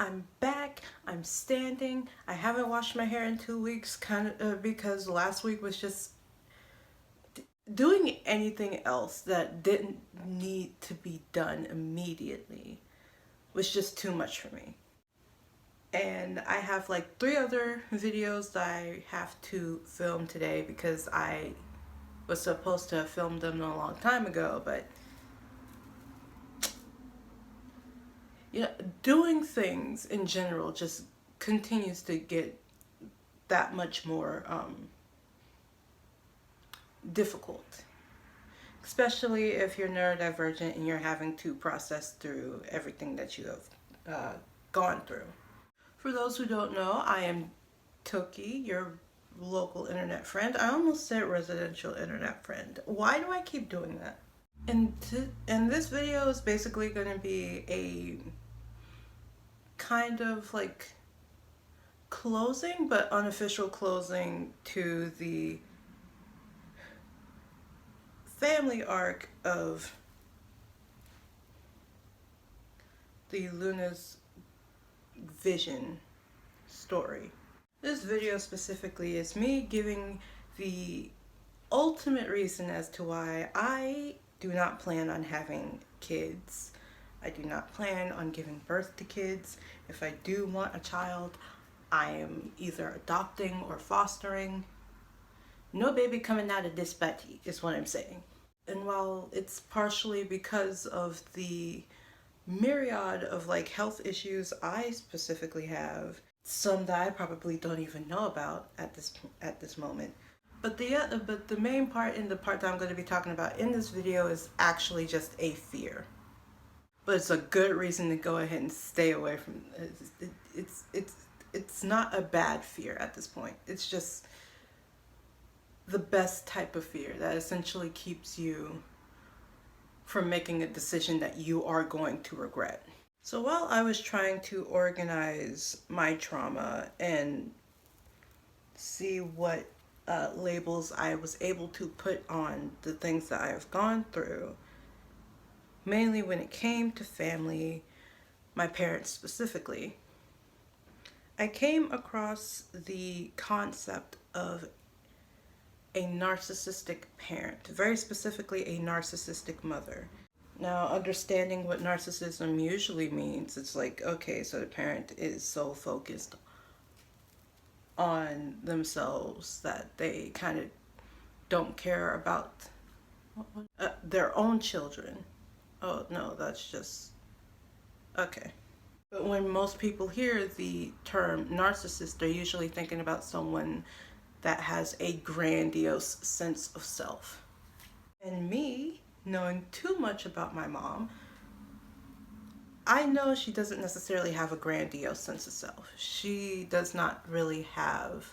I'm back. I'm standing. I haven't washed my hair in 2 weeks, kind of because last week was just doing anything else that didn't need to be done immediately was just too much for me. And I have like 3 other videos that I have to film today because I was supposed to have filmed them a long time ago, but doing things in general just continues to get that much more difficult, especially if you're neurodivergent and you're having to process through everything that you have gone through. For those who don't know, I am Toki, your local internet friend. I almost said residential internet friend. Why do I keep doing that? And this video is basically going to be a kind of like closing, but unofficial closing to the family arc of the Luna's vision story. This video specifically is me giving the ultimate reason as to why I do not plan on having kids. I do not plan on giving birth to kids. If I do want a child, I am either adopting or fostering. No baby coming out of this butty is what I'm saying. And while it's partially because of the myriad of like health issues I specifically have, some that I probably don't even know about at this moment. But the main part, in the part that I'm going to be talking about in this video, is actually just a fear. But it's a good reason to go ahead and stay away from it. It's not a bad fear at this point. It's just the best type of fear that essentially keeps you from making a decision that you are going to regret. So while I was trying to organize my trauma and see what labels I was able to put on the things that I have gone through, mainly when it came to family, my parents specifically, I came across the concept of a narcissistic parent, very specifically a narcissistic mother. Now, understanding what narcissism usually means, it's like, okay, so the parent is so focused on themselves that they kind of don't care about their own children. Oh, no, that's just, okay. But when most people hear the term narcissist, they're usually thinking about someone that has a grandiose sense of self. And me, knowing too much about my mom, I know she doesn't necessarily have a grandiose sense of self. She does not really have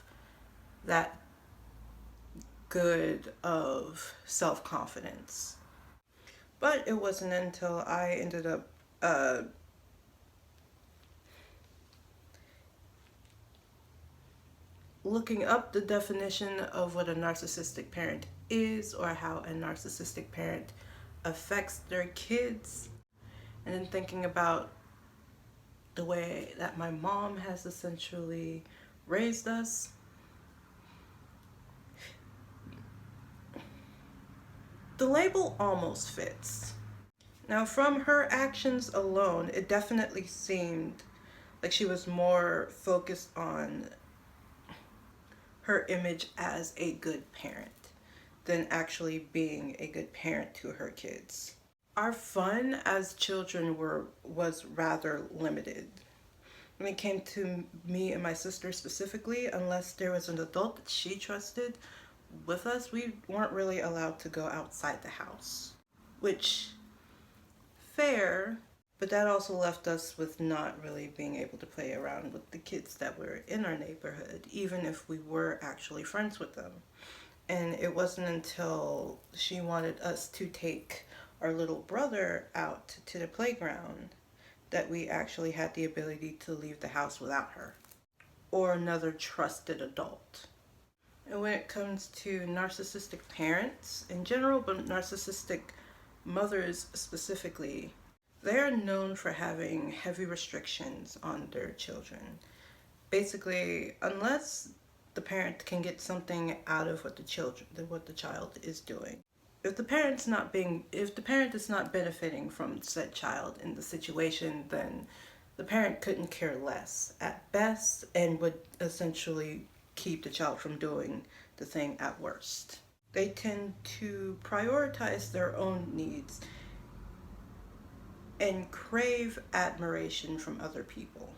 that good of self-confidence. But it wasn't until I ended up looking up the definition of what a narcissistic parent is, or how a narcissistic parent affects their kids, and then thinking about the way that my mom has essentially raised us, the label almost fits. Now, from her actions alone, it definitely seemed like she was more focused on her image as a good parent than actually being a good parent to her kids. Our fun as children was rather limited. When it came to me and my sister specifically, unless there was an adult that she trusted with us, we weren't really allowed to go outside the house. Which, fair, but that also left us with not really being able to play around with the kids that were in our neighborhood, even if we were actually friends with them. And it wasn't until she wanted us to take our little brother out to the playground that we actually had the ability to leave the house without her or another trusted adult. And when it comes to narcissistic parents in general, but narcissistic mothers specifically, They're known for having heavy restrictions on their children. Basically, unless the parent can get something out of what the child is doing. If the parent is not benefiting from said child in the situation, then the parent couldn't care less at best and would essentially keep the child from doing the thing at worst. They tend to prioritize their own needs and crave admiration from other people,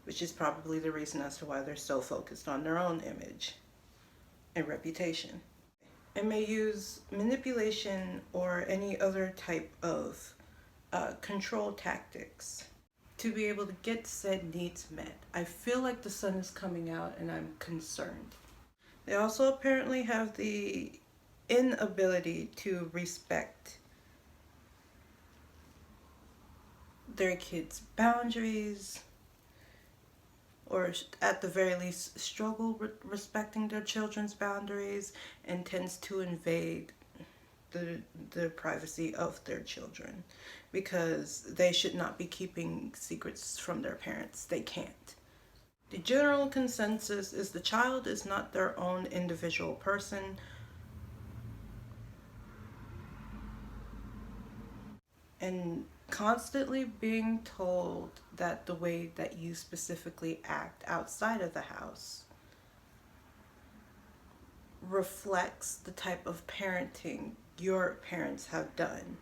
which is probably the reason as to why they're so focused on their own image and reputation. And may use manipulation or any other type of control tactics to be able to get said needs met. I feel like the sun is coming out and I'm concerned. They also apparently have the inability to respect their kids' boundaries, or at the very least struggle with respecting their children's boundaries, and tends to invade the privacy of their children because they should not be keeping secrets from their parents. They can't. The general consensus is the child is not their own individual person, and constantly being told that the way that you specifically act outside of the house reflects the type of parenting your parents have done.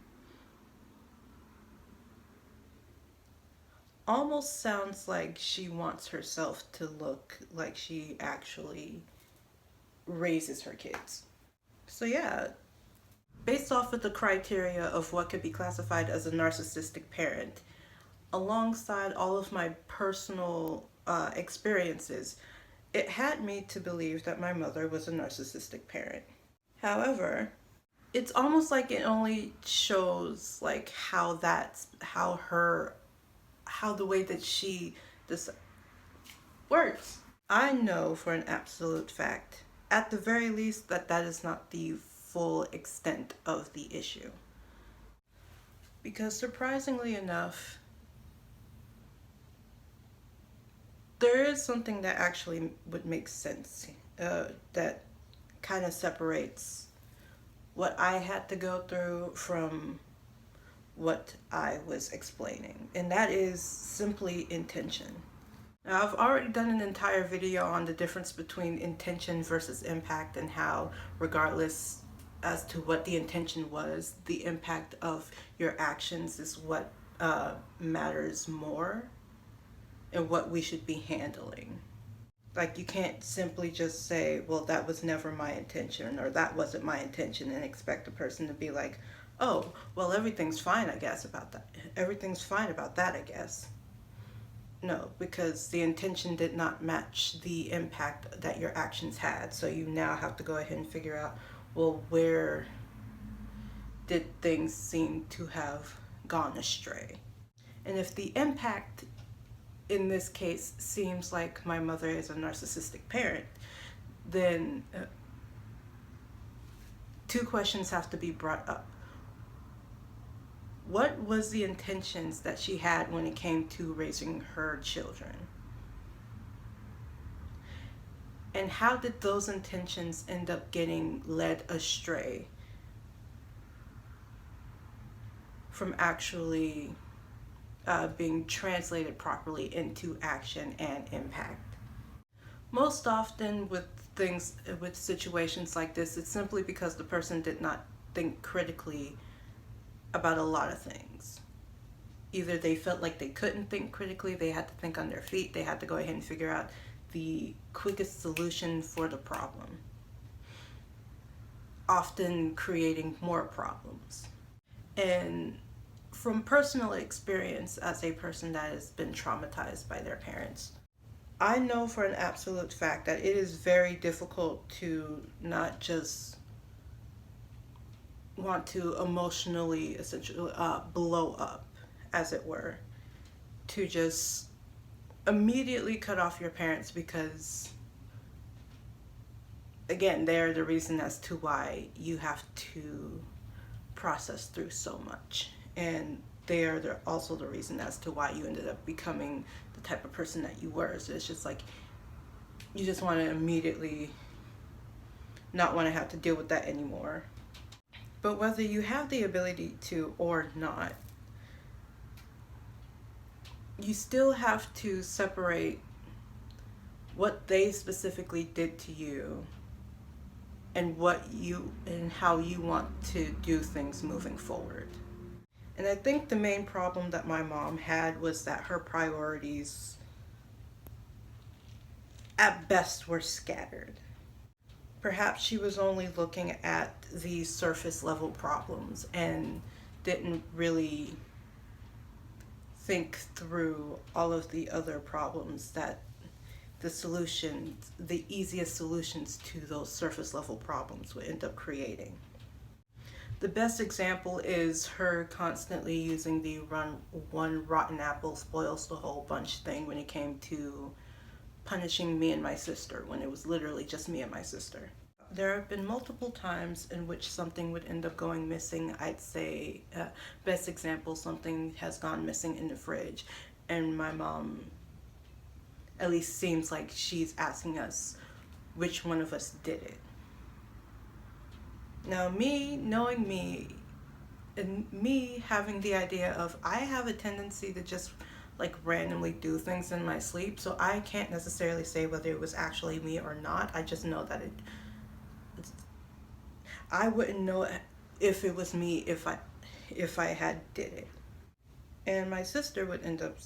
Almost sounds like she wants herself to look like she actually raises her kids. So yeah, based off of the criteria of what could be classified as a narcissistic parent, alongside all of my personal experiences, it had me to believe that my mother was a narcissistic parent. However, it's almost like it only shows like how the way that this works. I know for an absolute fact, at the very least, that is not the full extent of the issue. Because surprisingly enough, there is something that actually would make sense, that kind of separates what I had to go through from what I was explaining, and that is simply intention. Now, I've already done an entire video on the difference between intention versus impact, and how, regardless as to what the intention was, the impact of your actions is what matters more and what we should be handling. Like, you can't simply just say, well, that was never my intention, or that wasn't my intention, and expect a person to be like, oh, well, everything's fine, I guess, about that. Everything's fine about that, I guess. No, because the intention did not match the impact that your actions had. So you now have to go ahead and figure out, well, where did things seem to have gone astray? And if the impact in this case seems like my mother is a narcissistic parent, then two questions have to be brought up. What was the intentions that she had when it came to raising her children? And how did those intentions end up getting led astray from actually being translated properly into action and impact? Most often with situations like this, it's simply because the person did not think critically about a lot of things. Either they felt like they couldn't think critically, they had to think on their feet, they had to go ahead and figure out the quickest solution for the problem, often creating more problems. And from personal experience, as a person that has been traumatized by their parents, I know for an absolute fact that it is very difficult to not just want to emotionally essentially blow up, as it were, to just immediately cut off your parents, because again, they're the reason as to why you have to process through so much. And they're also the reason as to why you ended up becoming the type of person that you were. So it's just like you just want to immediately not want to have to deal with that anymore. But whether you have the ability to or not, you still have to separate what they specifically did to you and how you want to do things moving forward. And I think the main problem that my mom had was that her priorities at best were scattered. Perhaps she was only looking at the surface level problems and didn't really think through all of the other problems that the easiest solutions to those surface level problems would end up creating. The best example is her constantly using the one rotten apple spoils the whole bunch thing when it came to punishing me and my sister, when it was literally just me and my sister. There have been multiple times in which something would end up going missing. I'd say, best example, something has gone missing in the fridge, and my mom at least seems like she's asking us which one of us did it. Now, me knowing me, and me having the idea of I have a tendency to just like randomly do things in my sleep, so I can't necessarily say whether it was actually me or not. I just know that I wouldn't know if it was me if I had did it. And my sister would end up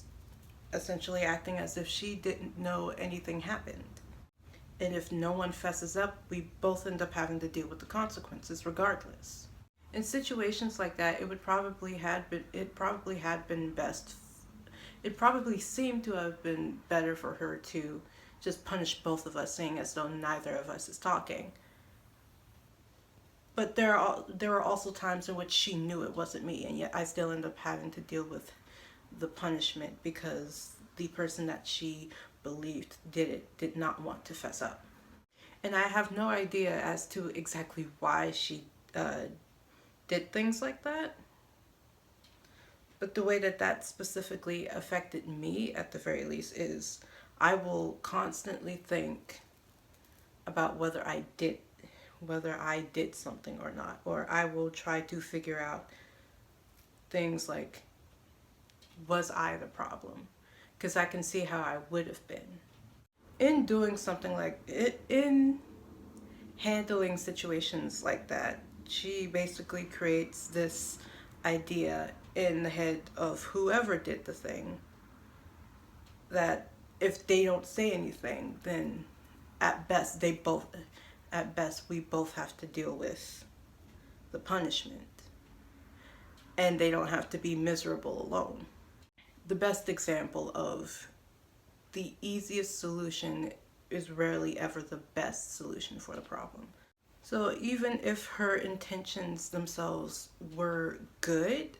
essentially acting as if she didn't know anything happened. And if no one fesses up, we both end up having to deal with the consequences regardless. In situations like that, it probably had been best. It probably seemed to have been better for her to just punish both of us, seeing as though neither of us is talking. But there are also times in which she knew it wasn't me, and yet I still end up having to deal with the punishment because the person that she believed did it did not want to fess up. And I have no idea as to exactly why she did things like that. But the way that specifically affected me, at the very least, is I will constantly think about whether I did something or not. Or I will try to figure out things like, was I the problem? Because I can see how I would have been. In doing something like it, in handling situations like that, she basically creates this idea in the head of whoever did the thing that if they don't say anything, then at best we both have to deal with the punishment, and they don't have to be miserable alone. The best example of the easiest solution is rarely ever the best solution for the problem. So even if her intentions themselves were good,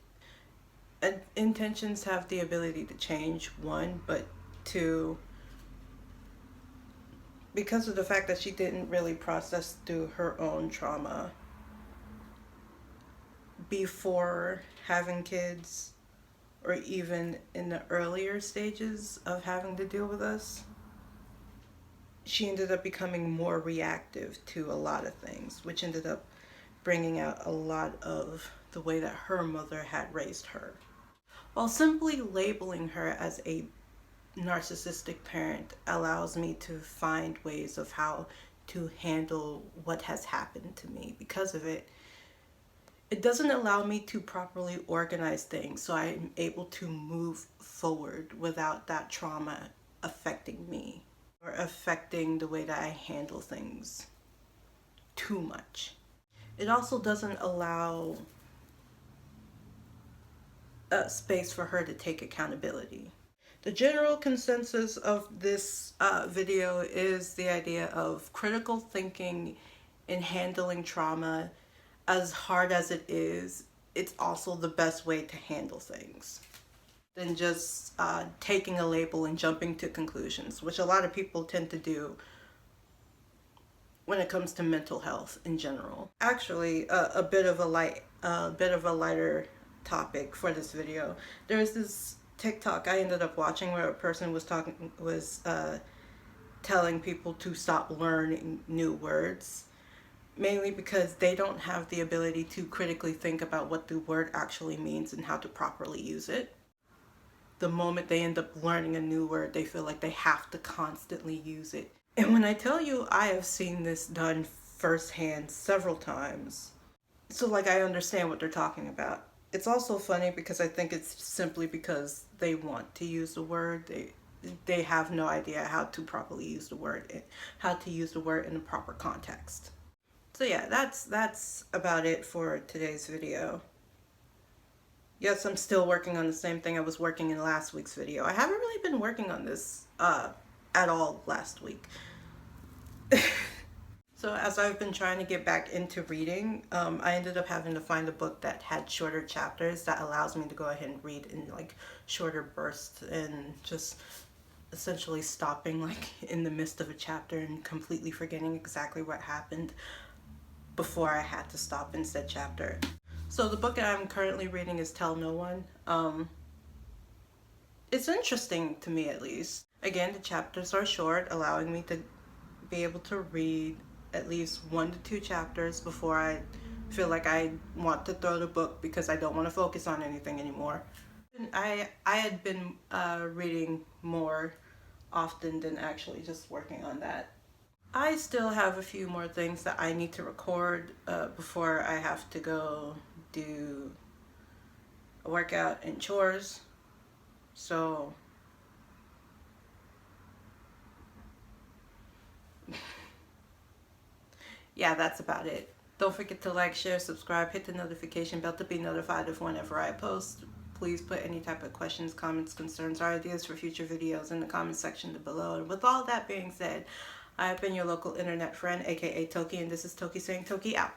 intentions have the ability to change, one, but two, because of the fact that she didn't really process through her own trauma before having kids, or even in the earlier stages of having to deal with us, she ended up becoming more reactive to a lot of things, which ended up bringing out a lot of the way that her mother had raised her. While simply labeling her as a narcissistic parent allows me to find ways of how to handle what has happened to me because of it, it doesn't allow me to properly organize things so I'm able to move forward without that trauma affecting me or affecting the way that I handle things too much. It also doesn't allow a space for her to take accountability. The general consensus of this video is the idea of critical thinking in handling trauma. As hard as it is, it's also the best way to handle things than just taking a label and jumping to conclusions, which a lot of people tend to do when it comes to mental health in general. Actually, a bit of a lighter topic for this video. There's this TikTok I ended up watching where a person was telling people to stop learning new words, mainly because they don't have the ability to critically think about what the word actually means and how to properly use it. The moment they end up learning a new word, they feel like they have to constantly use it. And when I tell you, I have seen this done firsthand several times. So like, I understand what they're talking about. It's also funny because I think it's simply because they want to use the word. They have no idea how to properly use the word, how to use the word in the proper context. So yeah, that's about it for today's video. Yes, I'm still working on the same thing I was working in last week's video. I haven't really been working on this at all last week. So as I've been trying to get back into reading, I ended up having to find a book that had shorter chapters that allows me to go ahead and read in like shorter bursts and just essentially stopping like in the midst of a chapter and completely forgetting exactly what happened before I had to stop in said chapter. So the book that I'm currently reading is Tell No One. It's interesting to me, at least. Again, the chapters are short, allowing me to be able to read at least 1 to 2 chapters before I feel like I want to throw the book because I don't want to focus on anything anymore. I had been reading more often than actually just working on that. I still have a few more things that I need to record before I have to go do a workout and chores. So yeah, that's about it. Don't forget to like, share, subscribe, hit the notification bell to be notified of whenever I post. Please put any type of questions, comments, concerns, or ideas for future videos in the comment section below. And with all that being said, I have been your local internet friend, aka Toki, and this is Toki saying Toki out.